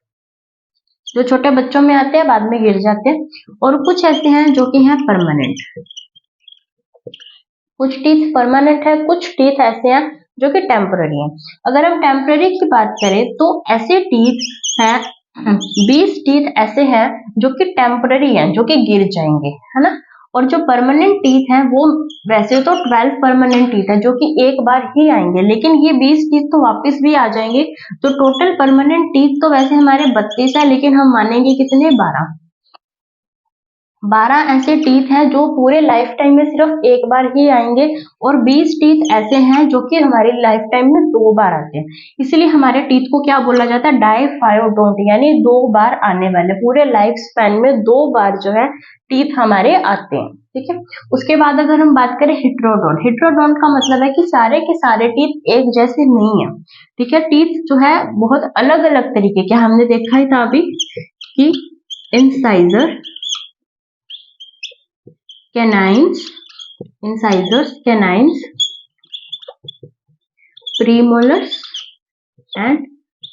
जो छोटे बच्चों में आते हैं, बाद में गिर जाते हैं। और कुछ ऐसे हैं जो कि हैं परमानेंट। कुछ टीथ परमानेंट है, कुछ टीथ ऐसे हैं जो कि टेम्पररी हैं। अगर हम टेम्पररी की बात करें तो ऐसे टीथ हैं, 20 टीथ ऐसे हैं जो कि टेम्पररी हैं, जो कि गिर जाएंगे, है ना। और जो परमानेंट टीथ हैं वो वैसे तो 12 परमानेंट टीथ है जो कि एक बार ही आएंगे, लेकिन ये 20 टीथ तो वापस भी आ जाएंगे। तो टोटल परमानेंट टीथ तो वैसे हमारे 32 है, लेकिन हम मानेंगे कितने, 12। 12 ऐसे टीथ हैं जो पूरे लाइफ टाइम में सिर्फ एक बार ही आएंगे, और 20 टीथ ऐसे हैं जो कि हमारी लाइफ टाइम में 2 बार आते हैं। इसलिए हमारे टीथ को क्या बोला जाता है, डाइफायोडोंट, यानी 2 बार आने वाले, पूरे लाइफ स्पैन में 2 बार जो है टीथ हमारे आते हैं। ठीक है, उसके बाद अगर हम बात करें हेट्रोडोंट, हेट्रोडोंट का मतलब है कि सारे के सारे टीथ एक जैसे नहीं है। ठीक है, टीथ जो है बहुत अलग अलग तरीके के, हमने देखा ही था अभी कि incisor, canines, incisors, canines, premolars and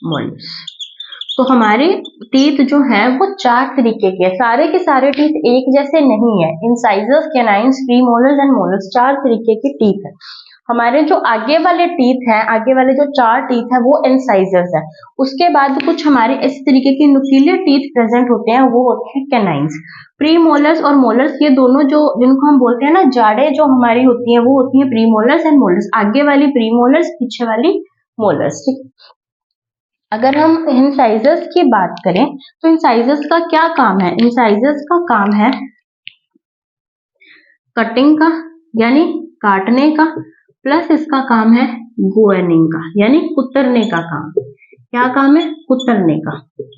molars. तो हमारे टीथ जो है वो 4 तरीके के, सारे के सारे टीथ एक जैसे नहीं है। Incisors, canines, premolars and molars 4 तरीके के टीथ है। हमारे जो आगे वाले टीथ हैं, आगे वाले जो 4 टीथ है वो इंसाइजर्स है। उसके बाद कुछ हमारे इस तरीके के नुकीले टीथ प्रेजेंट होते हैं, वो होते हैं कैनाइन्स। प्रीमोलर्स और मोलर्स, ये दोनों जो जिनको हम बोलते हैं ना जाड़े जो हमारी होती हैं, वो होती हैं प्रीमोलर्स एंड मोलर्स। आगे वाली प्रीमोलर्स, पीछे वाली मोलर्स। ठीक, अगर हम इंसाइजर्स की बात करें तो इंसाइजर्स का क्या काम है, इंसाइजर्स का काम है कटिंग का, यानी काटने का, प्लस इसका काम है गोएनिंग का, यानी कुतरने का काम। क्या काम है, कुतरने का।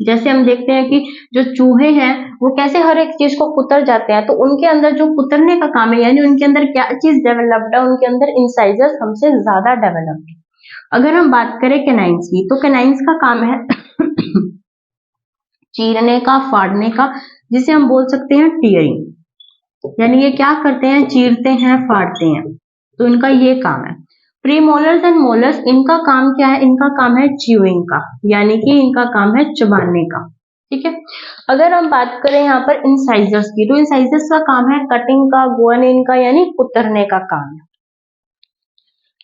जैसे हम देखते हैं कि जो चूहे हैं वो कैसे हर एक चीज को कुतर जाते हैं, तो उनके अंदर जो कुतरने का काम है, यानी उनके अंदर क्या चीज डेवलप्ड है, उनके अंदर इंसाइजर्स हमसे ज्यादा डेवलप्ड है। अगर हम बात करें कैनाइन्स की, तो कैनाइन्स का काम है चीरने का, फाड़ने का, जिसे हम बोल सकते हैं टीयरिंग, यानी ये क्या करते हैं, चीरते हैं, फाड़ते हैं, तो इनका ये काम है। प्रीमोलर्स एंड मोलर्स, इनका काम क्या है, इनका काम है च्यूइंग का, यानी कि इनका काम है चबाने का। ठीक है, अगर हम बात करें यहाँ पर इंसाइजर्स की, तो इंसाइजर्स का काम है कटिंग का, गोअनिंग का, यानी कुतरने का काम है।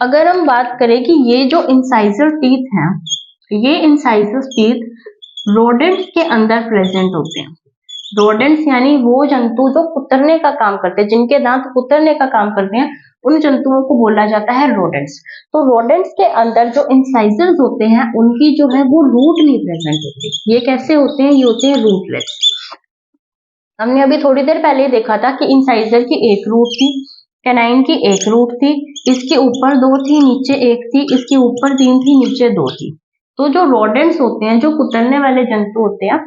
अगर हम बात करें कि ये जो इंसाइजर टीथ हैं, ये इंसाइजर टीथ रोडेंट्स के अंदर प्रेजेंट होते हैं। रोडेंट्स यानी वो जंतु जो कुतरने का काम करते हैं, जिनके दांत कुतरने का काम करते हैं, उन जंतुओं को बोला जाता है रोडेंट्स। तो रोडेंट्स के अंदर जो इंसाइजर्स होते हैं, उनकी जो है वो रूट नहीं प्रेजेंट होती। ये कैसे होते हैं, ये होते हैं रूटलेस। हमने अभी थोड़ी देर पहले ही देखा था कि इंसाइजर की एक रूट थी, कैनाइन की एक रूट थी, इसके ऊपर 2 थी, नीचे 1 थी, इसके ऊपर 3 थी, नीचे 2 थी। तो जो रोडेंट्स होते हैं, जो कुतरने वाले जंतु होते हैं,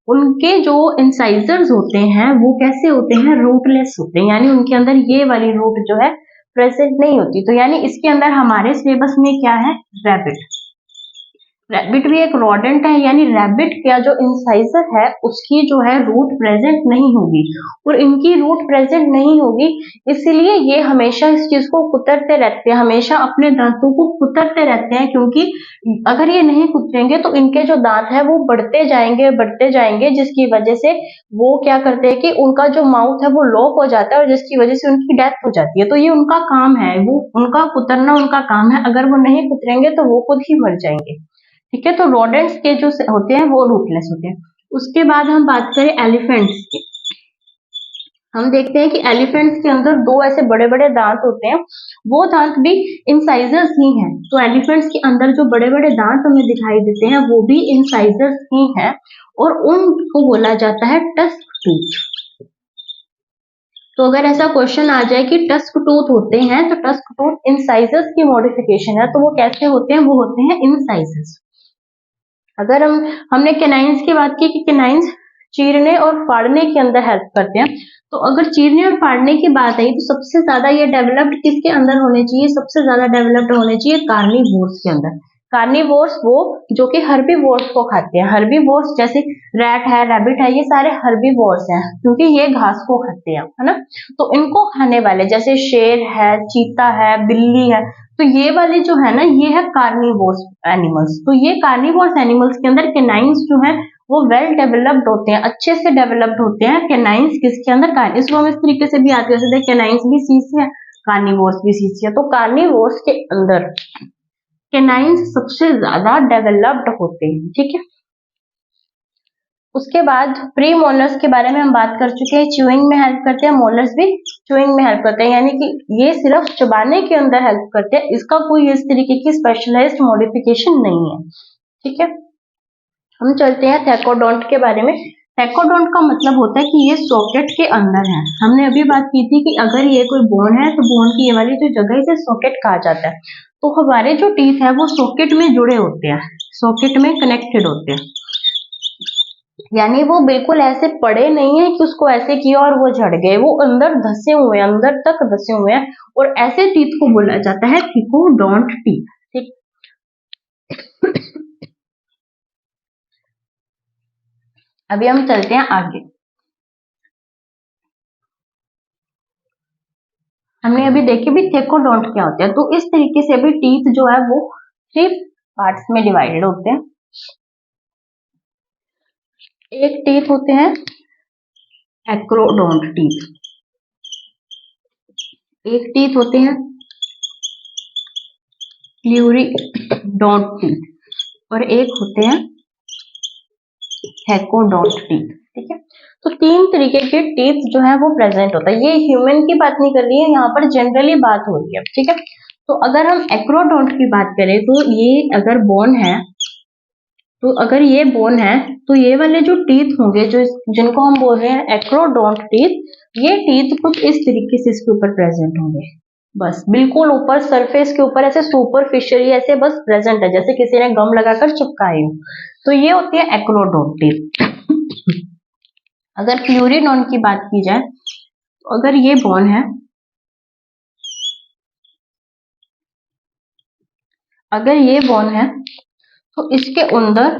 उनके जो इंसाइजर्स होते हैं वो कैसे होते हैं, रूटलेस होते हैं, यानी उनके अंदर ये वाली रूट जो है प्रेजेंट नहीं होती। तो यानी इसके अंदर हमारे सिलेबस में क्या है, रैबिट। रैबिट भी एक रोडेंट है, यानी रैबिट का जो इंसाइजर है उसकी जो है रूट प्रेजेंट नहीं होगी, और इनकी रूट प्रेजेंट नहीं होगी, इसलिए ये हमेशा इस चीज को कुतरते रहते हैं, हमेशा अपने दांतों को कुतरते रहते हैं, क्योंकि अगर ये नहीं कुतरेंगे तो इनके जो दांत है वो बढ़ते जाएंगे, जिसकी वजह से वो क्या करते हैं कि उनका जो माउथ है वो लॉक हो जाता है, और जिसकी वजह से उनकी डेथ हो जाती है। तो ये उनका काम है, वो उनका कुतरना उनका काम है, अगर वो नहीं कुतरेंगे तो वो खुद ही मर जाएंगे। ठीक है, तो रोडेंट्स के जो होते हैं वो रूटलेस होते हैं। उसके बाद हम बात करें एलिफेंट्स की, हम देखते हैं कि एलिफेंट्स के अंदर 2 ऐसे बड़े बड़े दांत होते हैं, वो दांत भी इंसाइजर्स ही हैं। तो एलिफेंट्स के अंदर जो बड़े बड़े दांत हमें दिखाई देते हैं वो भी इंसाइजर्स ही हैं, और उनको बोला जाता है टस्क टूथ। तो अगर ऐसा क्वेश्चन आ जाए कि टस्क टूथ होते हैं, तो टस्क टूथ इंसाइजर्स की मॉडिफिकेशन है, तो वो कैसे होते हैं, वो होते हैं इंसाइजर्स। अगर हमने कैनाइन्स की बात की कि कैनाइन्स चीरने और फाड़ने के अंदर हेल्प करते हैं, तो अगर चीरने और फाड़ने की बात आई तो सबसे ज्यादा ये डेवलप्ड किसके अंदर होने चाहिए, सबसे ज्यादा डेवलप्ड होने चाहिए कार्निवोर्स के अंदर। कार्निवोर्स वो जो कि हर्बीवोर्स को खाते हैं। हर्बीवोर्स जैसे रैट है, रैबिट है, ये सारे हर्बीवोर्स हैं, क्योंकि ये घास को खाते हैं, है ना। तो इनको खाने वाले जैसे शेर है, चीता है, बिल्ली है, तो ये वाले जो है ना, ये है कार्निवोर्स एनिमल्स। तो ये कार्निवोर्स एनिमल्स के अंदर कैनाइन्स जो है वो वेल डेवलप्ड होते हैं, अच्छे से डेवलप्ड होते हैं। कैनाइन्स किसके अंदर, इस फॉर्म इस तरीके से भी आती है, जैसे कैनाइन्स भी सी से है, कार्निवोर्स भी सी से है। तो कार्निवोर्स के अंदर कैनाइन्स सबसे ज्यादा डेवलप्ड होते हैं। ठीक है, उसके बाद प्री मोलर्स के बारे में हम बात कर चुके हैं, च्यूइंग में हेल्प करते हैं, मोलर्स भी च्यूइंग में हेल्प करते हैं, यानी कि ये सिर्फ चबाने के अंदर हेल्प करते हैं, इसका कोई इस तरीके की स्पेशलाइज्ड मॉडिफिकेशन नहीं है। ठीक है, हम चलते हैं थैकोडोंट के बारे में। टेकोडोंट का मतलब होता है कि ये सॉकेट के अंदर है। हमने अभी बात की थी कि अगर ये कोई बोन है तो बोन की ये वाली जो जगह इसे सॉकेट कहा जाता है। तो हमारे जो टीथ है वो सॉकेट में जुड़े होते हैं, सॉकेट में कनेक्टेड होते हैं, यानी वो बिल्कुल ऐसे पड़े नहीं है कि उसको ऐसे किया और वो झड़ गए, वो अंदर धसे हुए हैं, अंदर तक धसे हुए हैं, और ऐसे टीथ को बोला जाता है थिकोडोंट टीथ। ठीक, अभी हम चलते हैं आगे। हमने अभी देखे भी थेकोडोंट क्या होते हैं, तो इस तरीके से भी टीथ जो है वो 3 पार्ट्स में डिवाइडेड होते हैं। एक टीथ होते हैं एक्रोडोंट टीथ, एक टीथ होते हैं प्लूरिडोंट टीथ, और एक होते हैं थेकोडोंट टीथ। ठीक है, तो 3 तरीके के टीथ जो है वो प्रेजेंट होता है। ये ह्यूमन की बात नहीं कर रही है, यहाँ पर जनरली बात हो रही है। ठीक है, तो अगर हम एक्रोडोंट की बात करें तो ये अगर बोन है, तो अगर ये बोन है तो ये वाले जो टीथ होंगे जो जिनको हम बोल रहे हैं एक्रोडोंट टीथ, ये टीथ कुछ इस तरीके से इसके ऊपर प्रेजेंट होंगे, बस बिल्कुल ऊपर सरफेस के ऊपर ऐसे सुपरफिशियली ऐसे बस प्रेजेंट है, जैसे किसी ने गम लगाकर चिपकाए हो। तो ये होती है एक्रोडोंट टीथ। अगर प्लूरिडोंट की बात की जाए तो अगर ये बोन है, अगर ये बोन है तो इसके अंदर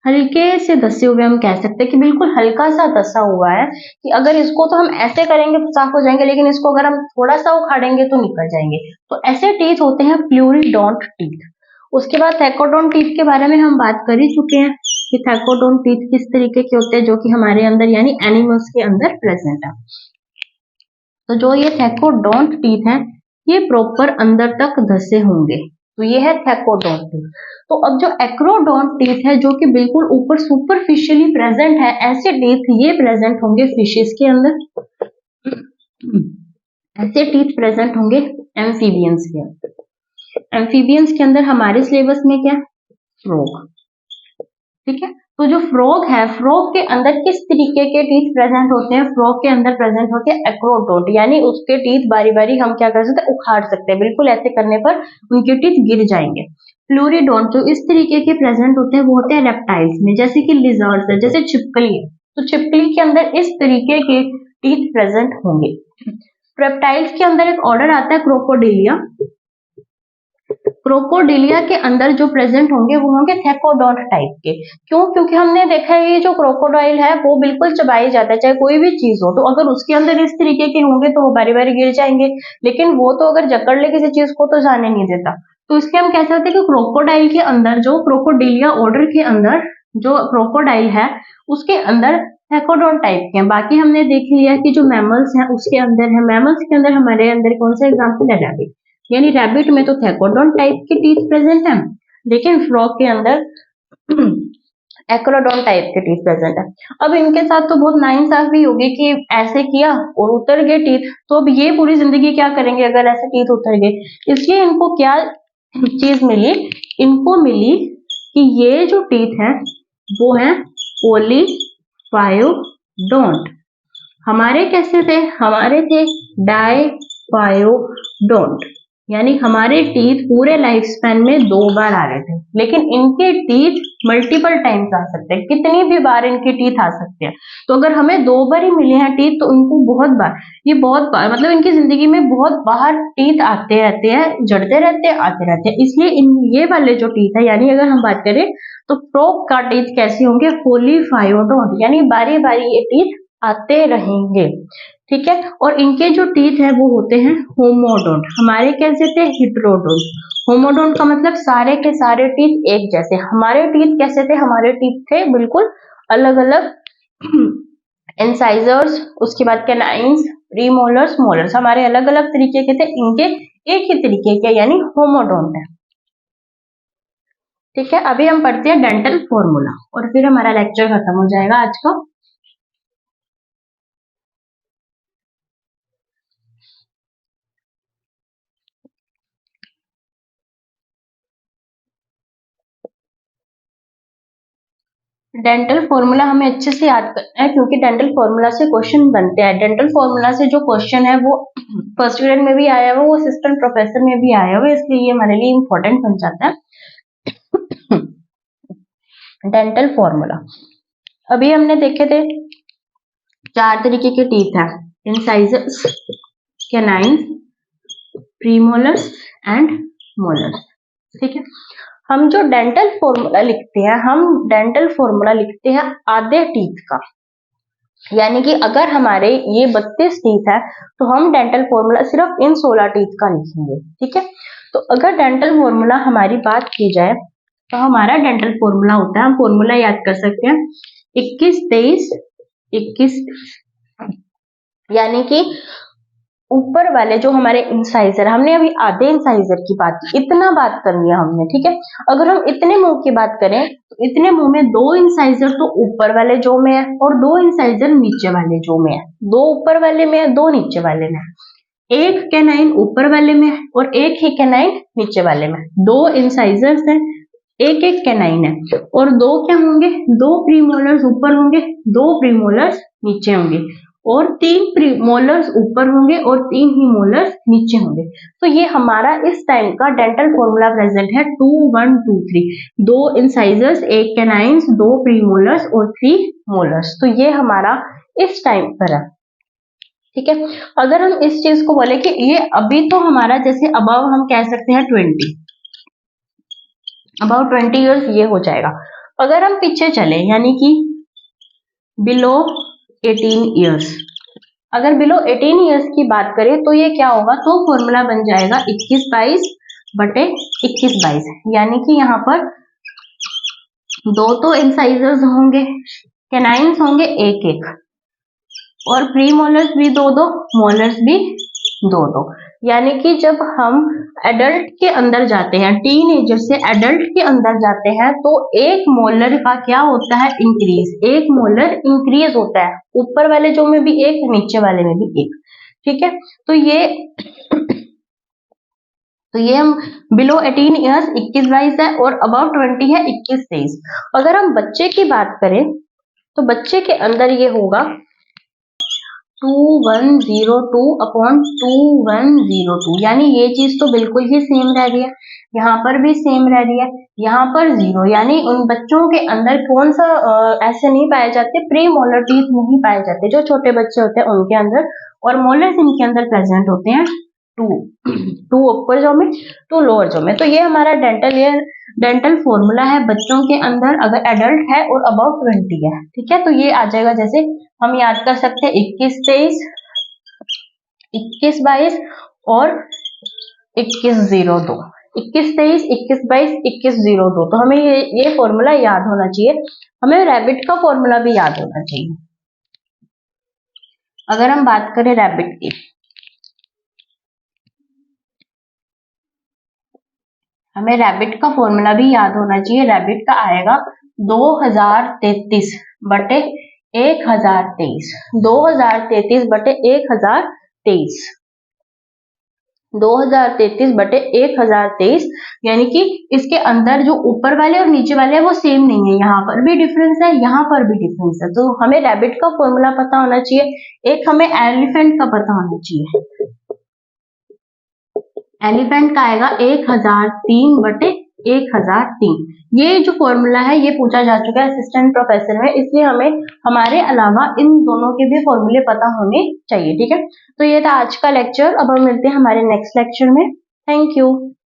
हल्के से धसे हुए, हम कह सकते हैं कि बिल्कुल हल्का सा धसा हुआ है, कि अगर इसको तो हम ऐसे करेंगे तो साफ हो जाएंगे, लेकिन इसको अगर हम थोड़ा सा उखाड़ेंगे तो निकल जाएंगे। तो ऐसे टीथ होते हैं प्लूरिडोंट टीथ। उसके बाद थेकोडोंट टीथ के बारे में हम बात कर ही चुके हैं कि थेकोडोंट टीथ किस तरीके के होते हैं, जो कि हमारे अंदर यानी एनिमल्स के अंदर प्रेजेंट है। तो जो ये थेकोडोंट टीथ है ये प्रॉपर अंदर तक धसे होंगे, तो ये है थेकोडोंट टीथ। तो अब जो एक्रोडोंट टीथ है जो कि बिल्कुल ऊपर सुपरफिशियली प्रेजेंट है, ऐसे टीथ ये प्रेजेंट होंगे फिशेस के अंदर, ऐसे टीथ प्रेजेंट होंगे एम्फीबियंस के अंदर। एम्फीबियंस के अंदर हमारे सिलेबस में क्या, फ्रॉग। ठीक है, तो जो फ्रॉग है, फ्रॉग के अंदर किस तरीके के टीथ प्रेजेंट होते हैं, फ्रॉग के अंदर प्रेजेंट होते हैं एक्रोडोंट, यानी उसके टीथ बारी बारी हम क्या कर सकते हैं, उखाड़ सकते हैं, बिल्कुल ऐसे करने पर उनके टीथ गिर जाएंगे। प्लूरिडोंट जो इस तरीके के प्रेजेंट होते हैं वो होते हैं रेप्टाइल्स में, जैसे कि लिजर्ड्स है, जैसे छिपकली है, तो छिपकली के अंदर इस तरीके के टीथ प्रेजेंट होंगे। रेप्टाइल्स के अंदर एक ऑर्डर आता है क्रोकोडिलिया, क्रोकोडिलिया के अंदर जो प्रेजेंट होंगे वो होंगे थेकोडोंट टाइप के। क्यों? क्योंकि हमने देखा है ये जो क्रोकोडाइल है वो बिल्कुल चबाई जाता है, चाहे कोई भी चीज हो, तो अगर उसके अंदर इस तरीके के होंगे तो वो बारी बारी गिर जाएंगे, लेकिन वो तो अगर जकड़ ले किसी चीज को तो जाने नहीं देता। तो इसके हम कह सकते हैं कि क्रोकोडाइल के अंदर, जो क्रोकोडिलिया ऑर्डर के अंदर जो क्रोकोडाइल है उसके अंदर थेकोडोंट टाइप के हैं। बाकी हमने देख लिया कि जो मैमल्स हैं उसके अंदर है, मैमल्स के अंदर हमारे अंदर कौन सा एग्जाम्पल है, रैबिट, यानी रैबिट में तो थेकोडोंट टाइप के टीथ प्रेजेंट है, लेकिन फ्रॉग के अंदर एक्रोडोंट टाइप के टीथ प्रेजेंट है। अब इनके साथ तो बहुत नाइंसाफी होगी कि ऐसे किया और उतर गए टीथ, तो अब ये पूरी जिंदगी क्या करेंगे अगर ऐसे टीथ उतर गए। इसलिए इनको क्या चीज मिली, इनको मिली कि ये जो टीथ है वो है पॉलीफायोडोंट। हमारे कैसे थे, हमारे थे डाइफायोडोंट, यानी हमारे टीथ पूरे लाइफ स्पैन में 2 बार आ रहे थे, लेकिन इनके टीथ मल्टीपल टाइम्स आ सकते हैं, कितनी भी बार इनके टीथ आ सकते हैं। तो अगर हमें 2 बार ही मिले हैं टीथ तो इनको बहुत बार, ये बहुत बार मतलब इनकी जिंदगी में बहुत बार टीथ आते रहते हैं, जड़ते रहते हैं, आते रहते हैं। इसलिए इन ये वाले जो टीथ है, यानी अगर हम बात करें तो फ्रॉग का टीथ कैसे होंगे, पॉलीफायोडोंट, यानी बारी बारी ये टीथ आते रहेंगे। ठीक है, और इनके जो टीथ है वो होते हैं होमोडोंट, हमारे कैसे थे, हेटेरोडोंट। होमोडोंट का मतलब सारे के सारे टीथ एक जैसे, हमारे टीथ कैसे थे, हमारे टीथ थे बिल्कुल अलग अलग इंसाइजर्स, उसके बाद कैनाइंस, प्रीमोलर्स, मोलर्स, हमारे अलग अलग तरीके के थे, इनके एक ही तरीके के यानी होमोडोंट है। ठीक है, अभी हम पढ़ते हैं डेंटल फॉर्मूला और फिर हमारा लेक्चर खत्म हो जाएगा आज का। डेंटल फॉर्मूला हमें अच्छे से याद करना है क्योंकि डेंटल फॉर्मूला से क्वेश्चन बनते हैं। डेंटल फॉर्मूला से जो क्वेश्चन है वो फर्स्ट ग्रेड में भी आया हुआ, वो असिस्टेंट प्रोफेसर में भी आया हुआ, इसलिए ये हमारे लिए इम्पोर्टेंट बन जाता है। डेंटल फॉर्मूला अभी हमने देखे थे 4 तरीके के टीथ हैं, incisors, canines, premolars and molars. ठीक है, हम जो डेंटल फॉर्मूला लिखते हैं, हम डेंटल फॉर्मूला लिखते हैं आधे टीथ का, यानी कि अगर हमारे ये 32 टीथ है तो हम डेंटल फॉर्मूला सिर्फ इन 16 टीथ का लिखेंगे। ठीक है, तो अगर डेंटल फॉर्मूला हमारी बात की जाए तो हमारा डेंटल फॉर्मूला होता है, हम फॉर्मूला याद कर सकते हैं 21 23 21, यानी कि ऊपर वाले जो हमारे इंसाइजर, हमने अभी आधे इंसाइजर की बात की, इतना बात करनी है हमने। ठीक है, अगर हम इतने मुंह की बात करें तो इतने मुंह में 2 इंसाइजर तो ऊपर वाले जो में है और 2 इंसाइजर नीचे वाले जो में है, 2 ऊपर वाले में है, 2 नीचे वाले में है। एक कैनाइन ऊपर वाले में है और एक ही कैनाइन नीचे वाले में। 2 इंसाइजर्स हैं, एक एक कैनाइन है और 2 क्या होंगे, 2 प्रीमोलर्स ऊपर होंगे, 2 प्रीमोलर्स नीचे होंगे और 3 मोलर्स ऊपर होंगे और 3 ही मोलर्स नीचे होंगे। तो ये हमारा इस टाइम का डेंटल फॉर्मूला प्रेजेंट है 2 1 2 3, 2 इंसाइजर्स, 1 कैनाइन्स, 2 प्रीमोलर्स और 3 मोलर्स। तो ये हमारा इस टाइम पर है। ठीक है, अगर हम इस चीज को बोले कि ये अभी तो हमारा जैसे अबव हम कह सकते हैं 20, अबाउट 20 ईयर्स ये हो जाएगा। अगर हम पीछे चले यानी कि बिलो 18 ईयर्स, अगर बिलो 18 ईयर्स की बात करें तो ये क्या होगा, तो फॉर्मूला बन जाएगा 21 22 बटे 21 22, यानी कि यहाँ पर 2 तो इंसाइजर्स होंगे, कैनाइन्स होंगे 1 1 और प्री मोलर्स भी 2 2, मोलर्स भी 2 2, यानी कि जब हम एडल्ट के अंदर जाते हैं, टीनेजर से एडल्ट के अंदर जाते हैं तो एक मोलर का क्या होता है, इंक्रीज, एक मोलर इंक्रीज होता है, ऊपर वाले जो में भी एक, नीचे वाले में भी एक। ठीक है, तो ये हम बिलो 18 ईयर्स 21 22 है और अबाउट 20 है 21 23। अगर हम बच्चे की बात करें तो बच्चे के अंदर ये होगा 2102 अपॉन 2102, यानी ये चीज तो बिल्कुल ही सेम रह रही है, यहाँ पर भी सेम रह रही है, यहाँ पर 0, यानी उन बच्चों के अंदर कौन सा ऐसे नहीं पाए जाते, प्री मोलर टीथ नहीं पाए जाते, जो छोटे बच्चे होते हैं उनके अंदर, और मोलर्स इनके अंदर प्रेजेंट होते हैं 2 ऊपर जो में 2 लोअर जो में। तो ये हमारा डेंटल फॉर्मूला है बच्चों के अंदर अगर एडल्ट है और अबाउट 20 है। ठीक है, तो ये आ जाएगा, जैसे हम याद कर सकते हैं 21 23 21 22 और 2102, 21 23 21 22 2102। तो हमें ये फॉर्मूला याद होना चाहिए। हमें रैबिट का फॉर्मूला भी याद होना चाहिए। अगर हम बात करें रैबिट की, हमें रैबिट का फॉर्मूला भी याद होना चाहिए। रैबिट का आएगा 2033 बटे 1023, 2033 बटे 1023, 2033 बटे 1023, यानी कि इसके अंदर जो ऊपर वाले और नीचे वाले हैं वो सेम नहीं है, यहाँ पर भी डिफरेंस है, यहाँ पर भी डिफरेंस है। तो हमें रैबिट का फॉर्मूला पता होना चाहिए। एक हमें एलिफेंट का पता होना चाहिए। एलिफेंट का आएगा 1003 बटे 1003। ये जो फॉर्मूला है ये पूछा जा चुका है असिस्टेंट प्रोफेसर में, इसलिए हमें हमारे अलावा इन दोनों के भी फॉर्मूले पता होने चाहिए। ठीक है, तो ये था आज का लेक्चर। अब हम मिलते हैं हमारे नेक्स्ट लेक्चर में। Thank you.